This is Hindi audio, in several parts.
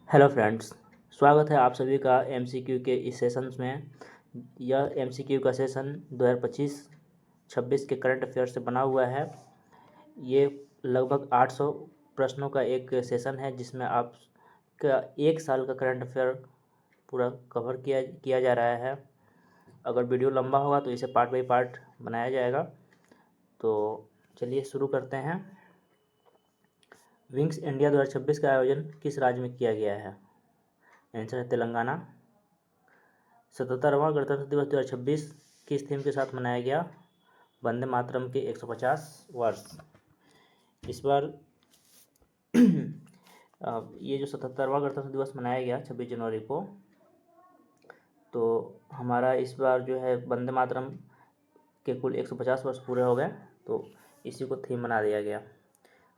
हेलो फ्रेंड्स, स्वागत है आप सभी का एमसीक्यू के इस सेशन में। यह एमसीक्यू का सेशन 2025-26 के करंट अफेयर से बना हुआ है। ये लगभग 800 प्रश्नों का एक सेशन है जिसमें आप का एक साल का करंट अफेयर पूरा कवर किया जा रहा है। अगर वीडियो लंबा होगा तो इसे पार्ट बाई पार्ट बनाया जाएगा। तो चलिए शुरू करते हैं। विंग्स इंडिया 2026 का आयोजन किस राज्य में किया गया है? आंसर है तेलंगाना। 77वां गणतंत्र दिवस 2026 किस थीम के साथ मनाया गया? वंदे मातरम के 150 वर्ष। इस बार ये जो 77वां गणतंत्र दिवस मनाया गया 26 जनवरी को, तो हमारा इस बार जो है वंदे मातरम के कुल 150 वर्ष पूरे हो गए, तो इसी को थीम बना दिया गया।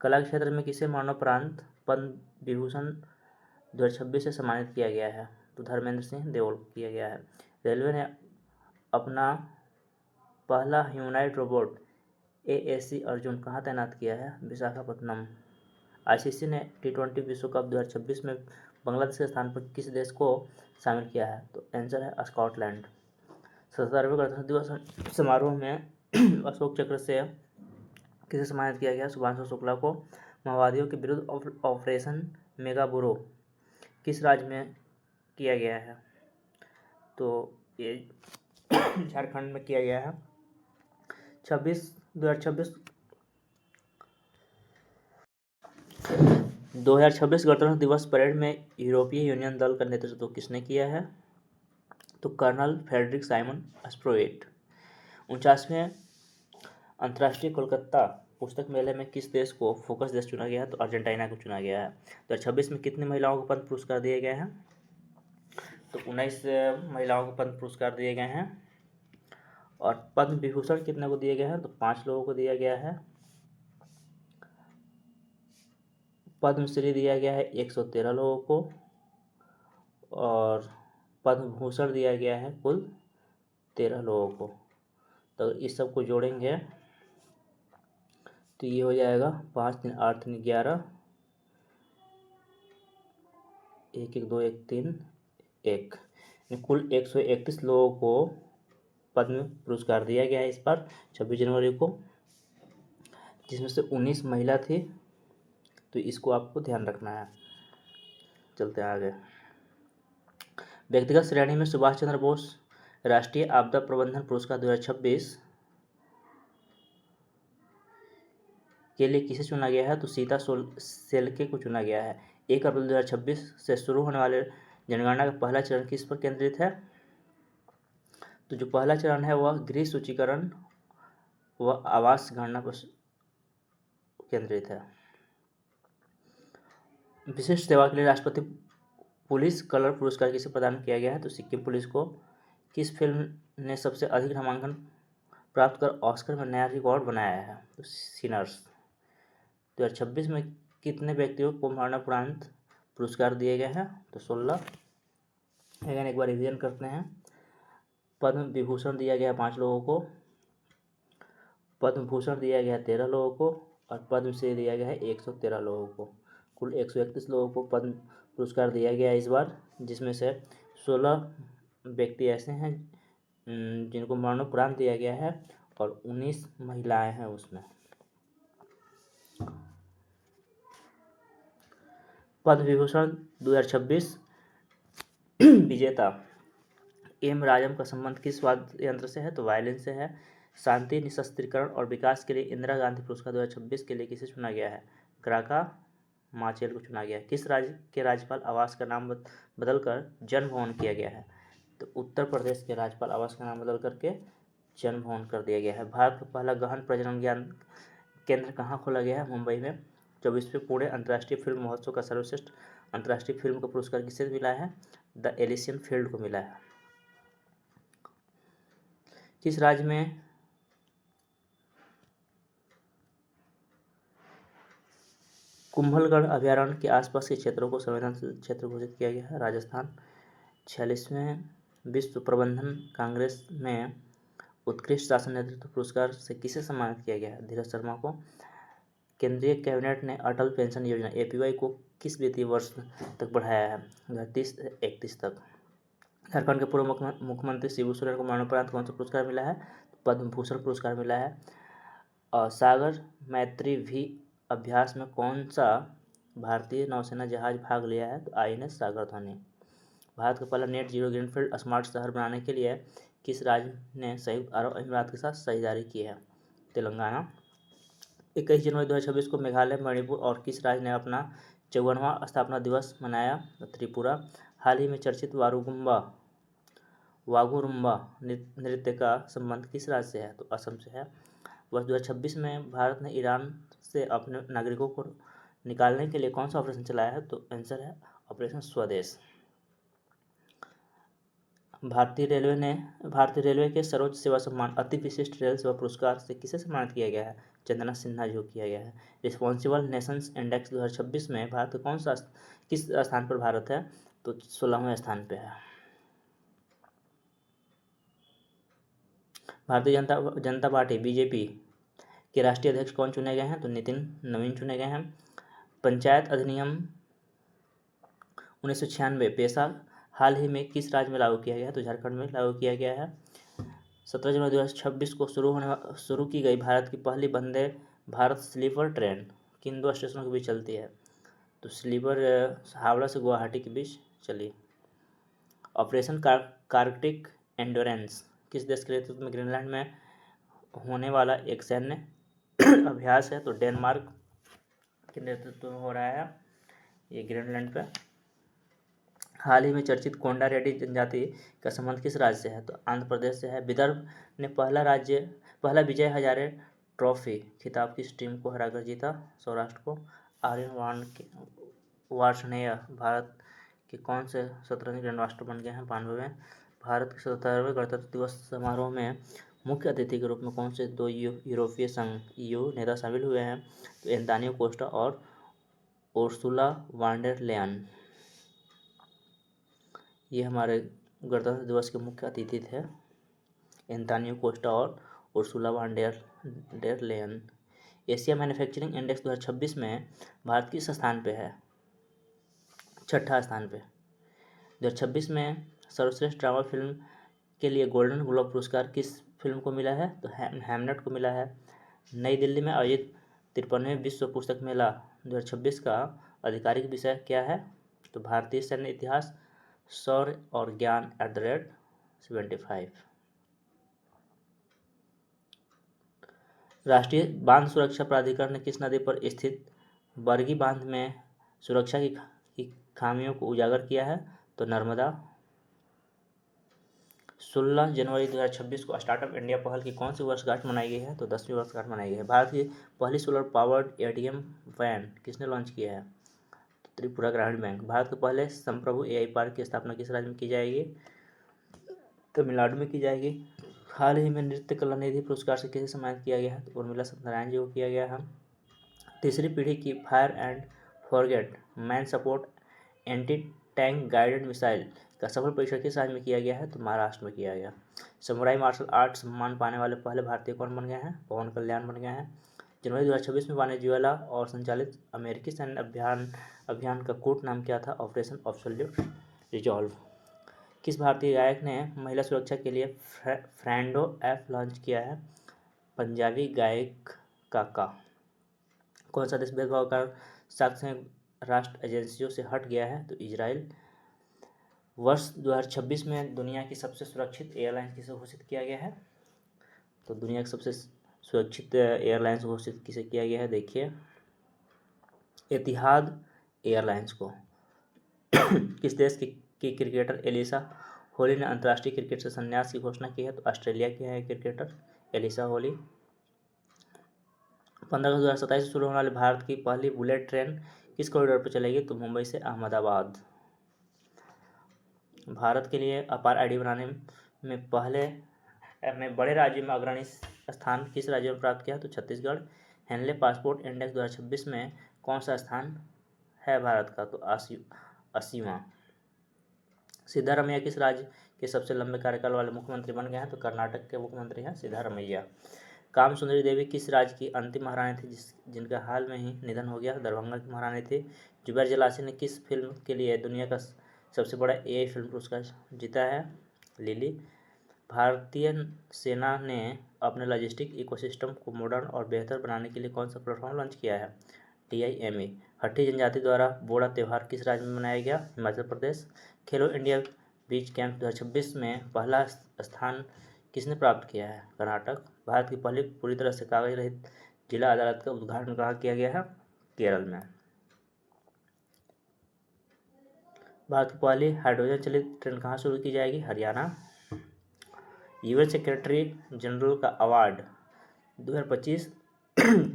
कला के क्षेत्र में किसे मरणोपरांत पद्म विभूषण 2026 से सम्मानित किया गया है? तो धर्मेंद्र सिंह देओल को किया गया है। रेलवे ने अपना पहला ह्यूमनॉइड रोबोट AAC अर्जुन कहाँ तैनात किया है? विशाखापत्तनम। आईसीसी ने T20 विश्व कप 2026 में बांग्लादेश के स्थान पर किस देश को शामिल किया है? तो आंसर है स्कॉटलैंड। 77वें गणतंत्र दिवस समारोह में अशोक चक्र से किसे सम्मानित किया गया? शुभांशु शुक्ला को। माओवादियों के विरुद्ध ऑपरेशन मेगाबुरो किस राज्य में किया गया है? तो ये झारखंड में किया गया है। 2026 गणतंत्र दिवस परेड में यूरोपीय यूनियन दल का नेतृत्व किसने किया है? तो कर्नल फ्रेडरिक साइमन स्प्रोएट। 49वें अंतर्राष्ट्रीय कोलकाता पुस्तक मेले में किस देश को फोकस देश चुना गया है? तो अर्जेंटीना को चुना गया है। 2026 में कितनी महिलाओं को पद्म पुरस्कार दिए गए हैं? तो 19 महिलाओं को पद्म पुरस्कार दिए गए हैं। और पद्म विभूषण कितने को दिए गए हैं? तो 5 लोगों को दिया गया है। पद्मश्री दिया गया है 113 लोगों को, और पद्म भूषण दिया गया है कुल 13 लोगों को। तो इस सब को जोड़ेंगे तो ये हो जाएगा 5 3 8 3 11, 1 1 2 1 3 1, कुल 131 लोगों को पद्म पुरस्कार दिया गया है इस बार 26 जनवरी को, जिसमें से 19 महिला थी। तो इसको आपको ध्यान रखना है। चलते हैं आगे। व्यक्तिगत श्रेणी में सुभाष चंद्र बोस राष्ट्रीय आपदा प्रबंधन पुरस्कार 2026 के लिए किसे चुना गया है? तो सीता सेल्के को चुना गया है। 1 अप्रैल 2026 से शुरू होने वाले जनगणना का पहला चरण किस पर केंद्रित है? तो जो पहला चरण है वह गृह सूचीकरण व आवास गणना पर केंद्रित है। विशिष्ट सेवा के लिए राष्ट्रपति पुलिस कलर पुरस्कार किसे प्रदान किया गया है? तो सिक्किम पुलिस को। किस फिल्म ने सबसे अधिक नामांकन प्राप्त कर ऑस्कर में नया रिकॉर्ड बनाया है? तो सिनर्स। 2026 में कितने व्यक्तियों को मरणोपरांत पुरस्कार दिए गए हैं? तो 16। अगेन एक बार रिवीजन करते हैं। पद्म विभूषण दिया गया 5 लोगों को, पद्म भूषण दिया गया 13 लोगों को, और पद्मश्री दिया गया है 113 लोगों को। कुल 131 लोगों को पद्म पुरस्कार दिया गया इस बार, जिसमें से 16 व्यक्ति ऐसे हैं जिनको मरणोपरांत दिया गया है, और 19 महिलाएं हैं उसमें। पद्म विभूषण 2026 विजेता एम राजम का संबंध किस वाद्य यंत्र से है? तो वायलिन से है। शांति निशस्त्रीकरण और विकास के लिए इंदिरा गांधी पुरस्कार 2026 के लिए किसे चुना गया है? ग्राका माचेल को चुना गया है। किस राज्य के राज्यपाल आवास का नाम बदलकर जन भवन किया गया है? तो उत्तर प्रदेश के राज्यपाल आवास का नाम बदल करके जन भवन कर दिया गया है। भारत का पहला गहन प्रजनन ज्ञान केंद्र कहाँ खोला गया है? मुंबई में। 24वें पुणे अंतर्राष्ट्रीय फिल्म महोत्सव का सर्वश्रेष्ठ अंतर्राष्ट्रीय फिल्म का पुरस्कार किसे मिला है? द एलिसियन फील्ड को मिला है। किस राज्य में कुंभलगढ़ अभयारण्य के आसपास के क्षेत्रों को संवेदनशील क्षेत्र घोषित किया गया है? राजस्थान। 46वें विश्व प्रबंधन कांग्रेस में उत्कृष्ट शासन नेतृत्व पुरस्कार से किसे सम्मानित किया गया है? धीरज शर्मा को। केंद्रीय कैबिनेट ने अटल पेंशन योजना APY को किस वित्तीय वर्ष तक बढ़ाया है? 2030 से 31 तक। झारखंड के पूर्व मुख्यमंत्री शिबू सोरेन को मरणोपरांत कौन सा पुरस्कार मिला है? पद्म भूषण पुरस्कार मिला है। और सागर मैत्री भी अभ्यास में कौन सा भारतीय नौसेना जहाज भाग लिया है? तो INS सागरध्वनि। भारत का पहला नेट जीरो ग्रीनफील्ड स्मार्ट शहर बनाने के लिए किस राज्य ने संयुक्त अरब अमीरात के साथ साझेदारी की है? तेलंगाना। 21 जनवरी 2026 को मेघालय, मणिपुर और किस राज्य ने अपना 54वां स्थापना दिवस मनाया? त्रिपुरा। हाल ही में चर्चित वाघुरुम्बा नृत्य का संबंध किस राज्य से है? तो असम से है। वर्ष 2026 में भारत ने ईरान से अपने नागरिकों को निकालने के लिए कौन सा ऑपरेशन चलाया है? तो आंसर है ऑपरेशन स्वदेश। भारतीय रेलवे के सर्वोच्च सेवा सम्मान अति विशिष्ट रेल सेवा पुरस्कार से किसे सम्मानित किया गया है? चंदना सिन्हा जी को किया गया है। रिस्पॉन्सिबल नेशंस इंडेक्स 2026 में भारत किस स्थान पर भारत है? तो 16वें स्थान पे है। भारतीय जनता पार्टी BJP के राष्ट्रीय अध्यक्ष कौन चुने गए हैं? तो नितिन नवीन चुने गए हैं। पंचायत अधिनियम 1996 पेशा हाल ही में किस राज्य में लागू किया गया है? तो झारखंड में लागू किया गया है। 17 जनवरी 2026 को शुरू की गई भारत की पहली वंदे भारत स्लीपर ट्रेन किन 2 स्टेशनों के बीच चलती है? तो स्लीपर हावड़ा से गुवाहाटी के बीच चली। ऑपरेशन आर्कटिक एंड्योरेंस किस देश के नेतृत्व में ग्रीनलैंड में होने वाला एक सैन्य अभ्यास है? तो डेनमार्क के नेतृत्व में हो रहा है ये ग्रीनलैंड पे। हाल ही में चर्चित कोंडा रेड्डी जनजाति का संबंध किस राज्य से है? तो आंध्र प्रदेश से है। विदर्भ ने पहला विजय हजारे ट्रॉफी खिताब किस टीम को हराकर जीता? सौराष्ट्र को। आर्यन वार्ष्णेय भारत के कौन से शतरंज ग्रैंडमास्टर बन गए हैं? 92वें। भारत के 77वें गणतंत्र दिवस समारोह में मुख्य अतिथि के रूप में कौन से 2 यूरोपीय संघ EU नेता शामिल हुए हैं? तो एंतानियो कोस्टा और उर्सुला वॉन डेर लेयन। ये हमारे गणतंत्र दिवस के मुख्य अतिथि थे, एंतानियो कोस्टा और Ursula von der Leyen. Asia manufacturing index 2026 में भारत किस स्थान पे है? 6ठा स्थान पे। 2026 में सर्वश्रेष्ठ ड्रामा फिल्म के लिए गोल्डन ग्लोब पुरस्कार किस फिल्म को मिला है? तो हैमलेट को मिला है। नई दिल्ली में आयोजित 53वें विश्व पुस्तक मेला 2026 का आधिकारिक विषय क्या है? तो भारतीय सैन्य इतिहास, शौर्य और ज्ञान @75। राष्ट्रीय बांध सुरक्षा प्राधिकरण ने किस नदी पर स्थित बरगी बांध में सुरक्षा की खामियों को उजागर किया है? तो नर्मदा। 16 जनवरी 2026 को स्टार्टअप इंडिया पहल की कौन सी वर्षगांठ मनाई गई है? तो 10वीं वर्षगांठ मनाई गई है। भारत की पहली सोलर पावर्ड ATM वैन किसने लॉन्च किया है? तो त्रिपुरा ग्रामीण बैंक। भारत के पहले संप्रभु AI पार्क की स्थापना किस राज्य में की जाएगी? तमिलनाडु में की जाएगी। हाल ही में नृत्य कला निधि पुरस्कार से किसे सम्मानित किया गया है? तो उर्मिला सत्यनारायण जी को किया गया है। तीसरी पीढ़ी की fire and forget man support anti tank guided missile का सफल परीक्षण किस राज्य में किया गया है? तो महाराष्ट्र में किया गया। समुराई मार्शल आर्ट सम्मान पाने वाले पहले भारतीय कौन बन गए हैं? पवन कल्याण बन गए हैं। जनवरी 2026 में वेनेजुएला और संचालित अमेरिकी सैन्य अभियान का कोड नाम क्या था? Operation absolute resolve. किस भारतीय गायक ने महिला सुरक्षा के लिए फ्रेंडो ऐप लॉन्च किया है? पंजाबी गायक काका। कौन सा देश भेदभाव का साक्ष्य राष्ट्र एजेंसियों से हट गया है? तो इजराइल। वर्ष 2026 में दुनिया की सबसे सुरक्षित एयरलाइन किसे घोषित किया गया है? तो दुनिया की सबसे सुरक्षित एयरलाइंस घोषित किसे किया गया है? देखिए, एतिहाद एयरलाइंस को। किस देश की क्रिकेटर एलिसा होली ने अंतर्राष्ट्रीय क्रिकेट से संन्यास की घोषणा की है? तो ऑस्ट्रेलिया की है क्रिकेटर एलिसा होली। 15 अगस्त 2027 से शुरू होने वाली भारत की पहली बुलेट ट्रेन किस कॉरिडोर पर चलेगी? तो मुंबई से अहमदाबाद। भारत के लिए अपार ID बनाने में बड़े राज्यों में अग्रणी स्थान किस राज्य में प्राप्त किया? तो छत्तीसगढ़। हेनले पासपोर्ट इंडेक्स 2026 में कौन सा स्थान है भारत का? तो 80वां। सिद्धारमैया किस राज्य के सबसे लंबे कार्यकाल वाले मुख्यमंत्री बन गए हैं? तो कर्नाटक के मुख्यमंत्री हैं सिद्धारमैया। काम सुंदरी देवी किस राज्य की अंतिम महारानी थी जिनका हाल में ही निधन हो गया? दरभंगा की महारानी थी। जुबैर जलासी ने किस फिल्म के लिए दुनिया का सबसे बड़ा एआई फिल्म पुरस्कार जीता है? लिली। भारतीय सेना ने अपने लॉजिस्टिक इकोसिस्टम को मॉडर्न और बेहतर बनाने के लिए कौन सा प्लेटफॉर्म लॉन्च किया है? DIME। हट्टी जनजाति द्वारा बोड़ा त्यौहार किस राज्य में मनाया गया? हिमाचल प्रदेश। खेलो इंडिया बीच कैंप 2026 में पहला स्थान किसने प्राप्त किया है? कर्नाटक। भारत की पहली पूरी तरह से कागज रहित जिला अदालत का उद्घाटन कहाँ किया गया है? केरल में। भारत की पहली हाइड्रोजन चलित ट्रेन कहाँ शुरू की जाएगी? हरियाणा। यूएन सेक्रेटरी जनरल का अवार्ड 2025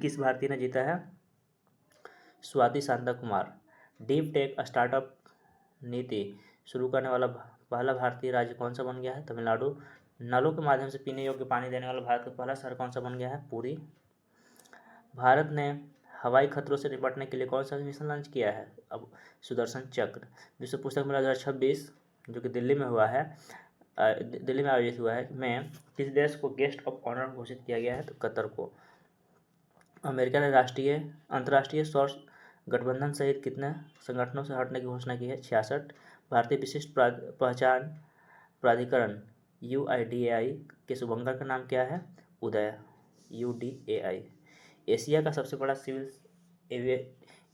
किस भारतीय ने जीता है? Swati Shanta Kumar. Deep tech startup नीति शुरू करने वाला पहला भारतीय राज्य कौन सा बन गया है? तमिलनाडु। नलों के माध्यम से पीने योग्य पानी देने वाला भारत का पहला शहर कौन सा बन गया है? पुरी। भारत ने हवाई खतरों से निपटने के लिए कौन सा मिशन लॉन्च किया है? अब सुदर्शन चक्र। विश्व पुस्तक मेला 2026 जो कि दिल्ली में हुआ है, दिल्ली में आयोजित हुआ है, में किस देश को गेस्ट ऑफ ऑनर घोषित किया गया है? तो कतर को। अमेरिका ने अंतर्राष्ट्रीय सौर गठबंधन सहित कितने संगठनों से हटने की घोषणा की है? 66। भारतीय विशिष्ट पहचान प्राधिकरण UIDAI के शुभंकर का नाम क्या है? उदय। UDAI। एशिया का सबसे बड़ा civil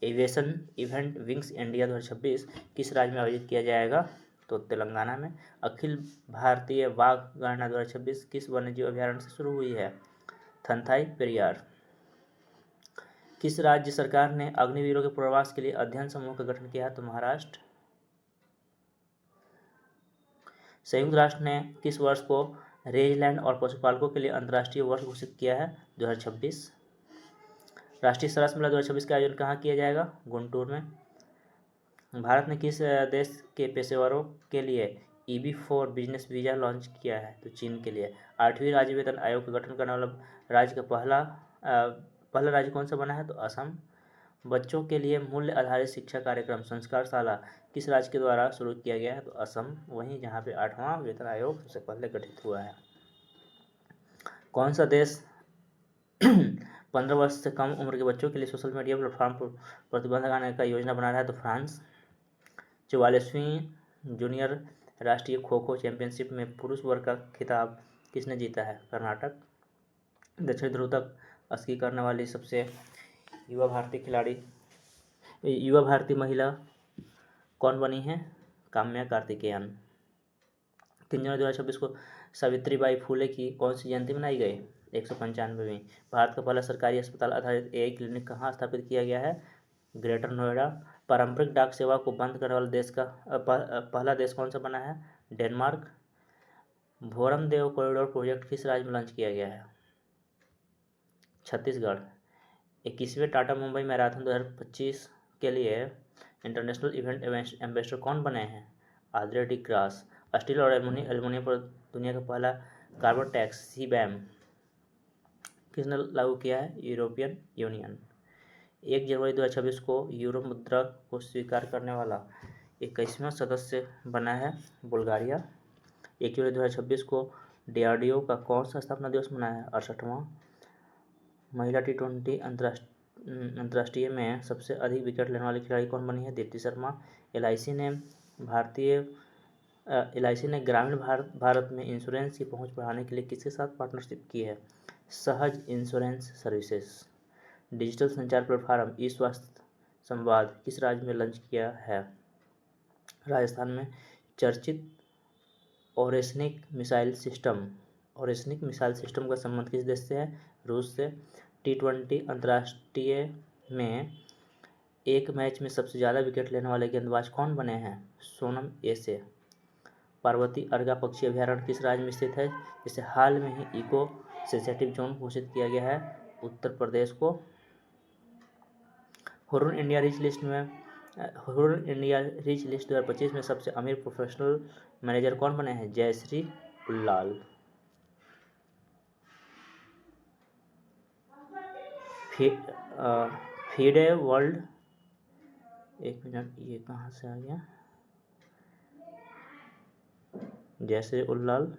aviation event wings India 2026 किस राज्य में आयोजित किया जाएगा? तो तेलंगाना में। अखिल भारतीय बाघ गणना 2026 किस वन्यजीव अभयारण्य से शुरू हुई है? थंथाई पेरियार। किस राज्य सरकार ने अग्निवीरों के पुनर्वास के लिए अध्ययन समूह का गठन किया है? तो महाराष्ट्र। संयुक्त राष्ट्र ने किस वर्ष को रेंजलैंड और पशुपालकों के लिए अंतर्राष्ट्रीय वर्ष घोषित किया है? 2026। राष्ट्रीय सरस मेला 2026 का आयोजन कहाँ किया जाएगा? गुंटूर में। भारत ने किस देश के पेशेवरों के लिए EB-4 बिजनेस वीजा लॉन्च किया है? तो चीन के लिए। 8वीं राज्य वेतन आयोग का गठन करने वाला राज्य का पहला राज्य कौन सा बना है? तो असम। बच्चों के लिए मूल्य आधारित शिक्षा कार्यक्रम संस्कारशाला किस राज्य के द्वारा शुरू किया गया है? तो असम वहीं जहाँ पे 8वां वेतन आयोग सबसे पहले गठित हुआ है। कौन सा देश 15 वर्ष से कम उम्र के बच्चों के लिए सोशल मीडिया प्लेटफॉर्म पर प्रतिबंध लगाने का योजना बना रहा है? तो फ्रांस। 44वीं जूनियर राष्ट्रीय खो खो चैंपियनशिप में पुरुष वर्ग का खिताब किसने जीता है? कर्नाटक। दक्षिण ध्रुव तक स्की करने वाली सबसे युवा भारतीय महिला कौन बनी है? काम्या कार्तिकेयन। 3 जनवरी 2026 को सावित्रीबाई फूले की कौन सी जयंती मनाई गई? 195वीं। भारत का पहला सरकारी अस्पताल आधारित AI क्लिनिक कहाँ स्थापित किया गया है? ग्रेटर नोएडा। पारंपरिक डाक सेवा को बंद करने वाला देश का पहला देश कौन सा बना है? डेनमार्क। भोरमदेव कॉरिडोर प्रोजेक्ट किस राज्य में लॉन्च किया गया है? छत्तीसगढ़। 21वें टाटा मुंबई मैराथन 2025 के लिए इंटरनेशनल इवेंट एम्बेसडर कौन बने हैं? आद्रे डी ग्रास। स्टील और एल्युमिनियम पर दुनिया का पहला कार्बन टैक्स CBAM किसने लागू किया है? European union. 1 जनवरी 2026 को यूरो मुद्रा को स्वीकार करने वाला 21वां सदस्य बना है बुल्गारिया। 1 जनवरी 2026 को DRDO का कौन सा स्थापना दिवस मनाया है? 68वां। महिला T20 अंतर्राष्ट्रीय में सबसे अधिक विकेट लेने वाली खिलाड़ी कौन बनी है? दीप्ति शर्मा। LIC ने ग्रामीण भारत में इंश्योरेंस की पहुंच बढ़ाने के लिए किसके साथ पार्टनरशिप की है? सहज इंश्योरेंस सर्विसेज। डिजिटल संचार प्लेटफॉर्म ई-स्वास्थ्य संवाद किस राज्य में लॉन्च किया है? राजस्थान में। चर्चित ओरेस्निक मिसाइल सिस्टम का संबंध किस देश से है? रूस से। T20 अंतर्राष्ट्रीय में एक मैच में सबसे ज़्यादा विकेट लेने वाले गेंदबाज कौन बने हैं? सोनम एसे। पार्वती अर्गा पक्षी अभयारण्य किस राज्य में स्थित है, जिसे हाल में ही इको सेंसिटिव जोन घोषित किया गया है? उत्तर प्रदेश को। हुर्रन इंडिया रिच लिस्ट 2025 में सबसे अमीर प्रोफेशनल मैनेजर कौन बने हैं? जयश्री उल्लाल। फीडे वर्ल्ड, एक मिनट, ये कहाँ से आ गया? Jayshree Ullal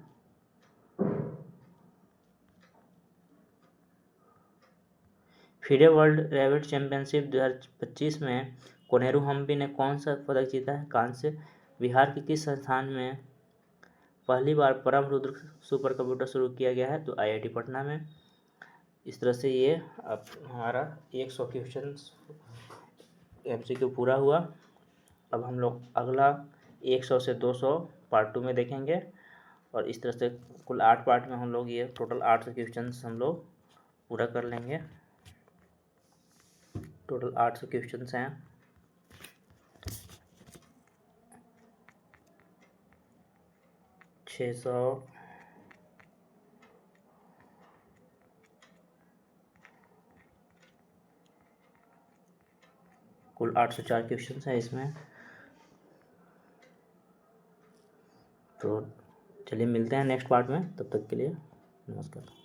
FIDE world rapid championship 2025 में कोनेरू हम्पी ने कौन सा पदक जीता है? कांस्य। बिहार के किस संस्थान में पहली बार परम रुद्र सुपर कंप्यूटर शुरू किया गया है? तो IIT पटना में। इस तरह से ये अब हमारा 100 क्वेश्चन MCQ पूरा हुआ। अब हम लोग अगला 100 से 200 पार्ट 2 में देखेंगे, और इस तरह से कुल 8 पार्ट में हम लोग ये टोटल 800 क्वेश्चन हम लोग पूरा कर लेंगे। टोटल 800 क्वेश्चन हैं। कुल 804 क्वेश्चन हैं इसमें। तो चलिए मिलते हैं नेक्स्ट पार्ट में, तब तक के लिए नमस्कार।